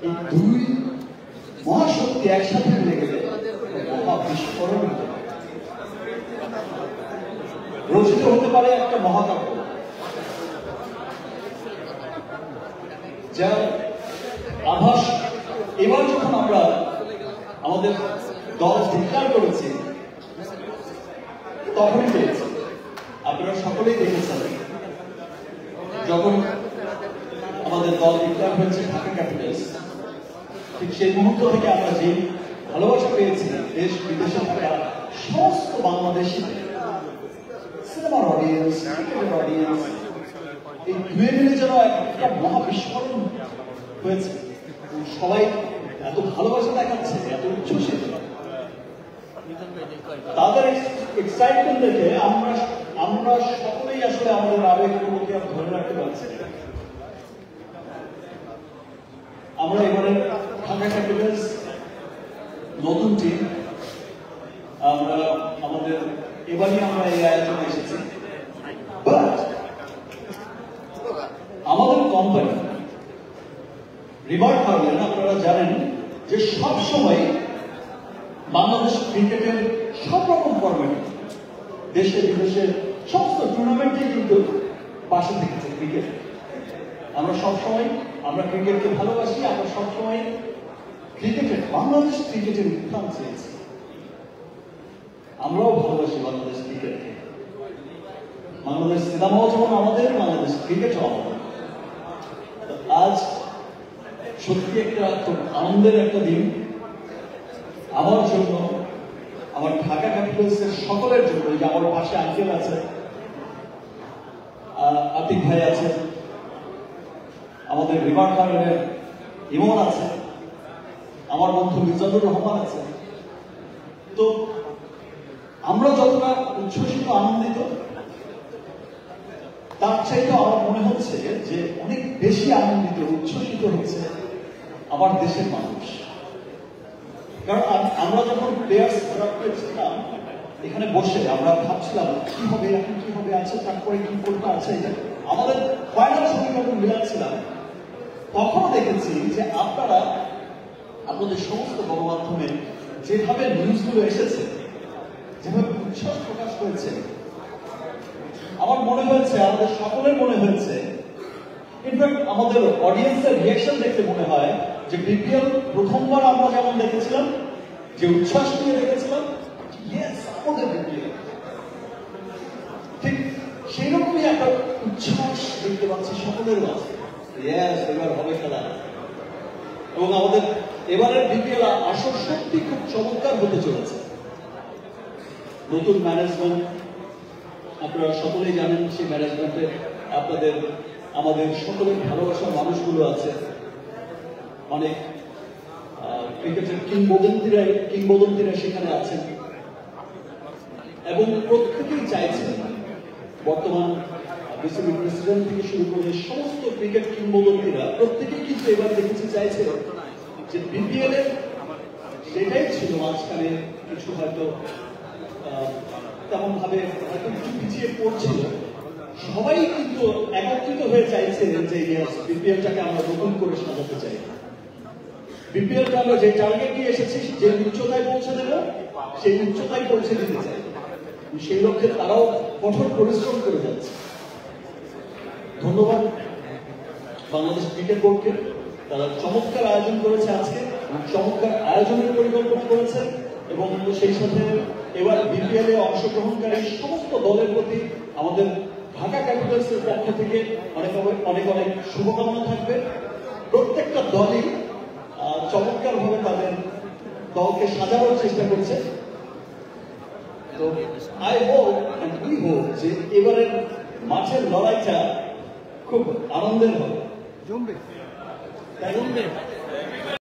এই দুই মহাশক্তি একসাথে মিলে গেলে বিস্ফোরণ রচিত হতে পারে একটা মহাকাব্য, যার আভাস এবার যখন আমরা আমাদের দল ডিক্লার করেছি তখনই পেয়েছি। আপনারা সকলেই দেখেছেন যখন আমাদের দল ডিক্লার হয়েছে ঢাকা ক্যাপিটালস, ঠিক সেই মুহূর্ত থেকে আমরা যে ভালোবাসা পেয়েছি দেশ বিদেশে থাকা সমস্ত বাংলাদেশি সিনেমার অডিয়েন্স, ক্রিকেটের অডিয়েন্স, এই দুয়ে মিলে যেন একটা মহাবিস্ফোরণ হয়েছে। সবাই এত ভালোবাসা দেখাচ্ছে, এত উচ্ছ্বসিত, তাদের এক্সাইটমেন্ট দেখে আমরা সকলেই আসলে আমাদের আবেগগুলোকে ধরে রাখতে পারছি। আমরা এবারে ঢাকা ক্যাপিটালস নতুন টিম, আমরা এবারই আমরা এই আয়োজনে এসেছি। বাট আমাদের কোম্পানি রিভার ফার্মেন আপনারা জানেন যে সব সময় বাংলাদেশ ক্রিকেটের সব রকম ফরম্যাটে দেশে বিদেশে সমস্ত টুর্নামেন্টে কিন্তু পাশে থেকেছে ক্রিকেট। আমরা সবসময় ক্রিকেটকে ভালোবাসি, আমরা সবসময় ক্রিকেটের বাংলাদেশ ক্রিকেটের উত্থান চেয়েছি। আমরাও ভালোবাসি বাংলাদেশ ক্রিকেটকে। বাংলাদেশ সিনেমাও যেমন আমাদের, বাংলাদেশ ক্রিকেটও আমাদের। আজ সত্যি একটা খুব আনন্দের একটা দিন আমার জন্য, আমার ঢাকা ক্যাপিটালসের সকলের জন্য। যে আমার পাশে আঙ্কেল আছে, আতিক ভাই আছে, আমাদের রিভার ফার্মের ইমন আছে, আমার বন্ধু মিজানুর রহমান আছে। তো আমরা যতটা উচ্ছ্বসিত আনন্দিত, তার চাইতে আমার মনে হচ্ছে যে অনেক বেশি আনন্দিত উচ্ছ্বসিত হচ্ছে আমার দেশের মানুষ। কারণ আমরা যখন প্লেয়ার্স ছিলাম এখানে বসে আমরা ভাবছিলাম কি হবে, এখন কি হবে, আছে তারপরে কি করতে আছে, আমাদের ফাইনাল ছবি যখন মিলাচ্ছিলাম তখনও দেখেছি যে আপনাদের সমস্ত গণমাধ্যমে যেভাবে নিউজগুলো এসেছে, যেভাবে উচ্ছ্বাস প্রকাশ হয়েছে, আমার মনে হয়েছে, আমাদের সকলের মনে হয়েছে, ইনফ্যাক্ট আমাদের অডিয়েন্সের রিয়াকশন দেখতে মনে হয় যে বিপিএল প্রথমবার আমরা যেমন দেখেছিলাম, যে উচ্ছ্বাস নিয়ে দেখেছিলাম, ইয়েস আমাদের বিপিএল, ঠিক সেই রকমই একটা উচ্ছ্বাস দেখতে পাচ্ছি সকলের মাঝে। ইয়েস, এবার হবে খেলা। এবং আমাদের এবারের বিপিএল আসল সত্যি খুব চমৎকার হতে চলেছে। নতুন ম্যানেজমেন্ট, আপনারা সকলেই জানেন, সেই ম্যানেজমেন্টে আমাদের সকলের ভালোবাসার মানুষগুলো আছে, অনেক ক্রিকেটের কিংবদন্তিরা সেখানে আছেন এবং প্রত্যেকেই চাইছেন, বর্তমান বিসিবি প্রেসিডেন্ট থেকে শুরু করে সমস্ত ক্রিকেট কিংবদন্তিরা প্রত্যেকেই কিন্তু এবার দেখেছি চাইছে যে বিপিএল এর যেটাই ছিল মাঝখানে কিছু হয়তো তেমন ভাবে হয়তো কিছু পিছিয়ে পড়ছিল, সবাই কিন্তু একত্রিত হয়ে চাইছে যে বিপিএলটাকে আমরা নতুন করে সাজাতে চাই। বিপিএলটা আমরা যে টার্গেট নিয়ে এসেছি, যে উচ্চতায় পৌঁছে দেব, সেই উচ্চতায় পৌঁছে দিতে চাই। সেই লক্ষ্যে তারাও কঠোর পরিশ্রম করে যাচ্ছে। ধন্যবাদ বাংলাদেশ ক্রিকেট বোর্ডকে, তারা চমৎকার আয়োজন করেছে আজকে, চমৎকার আয়োজনের পরিকল্পনা করেছে এবং সেই সাথে এবার বিপিএল এ অংশগ্রহণকারী সমস্ত দলের প্রতি আমাদের ঢাকা ক্যাপিটালসের পক্ষ থেকে অনেক অনেক শুভকামনা থাকবে। প্রত্যেকটা দলই চমৎকার ভাবে তাদের দলকে সাজানোর চেষ্টা করছে। তো I hope and we hope যে এবারের মাঠের লড়াইটা খুব আনন্দের হবে, জমবে।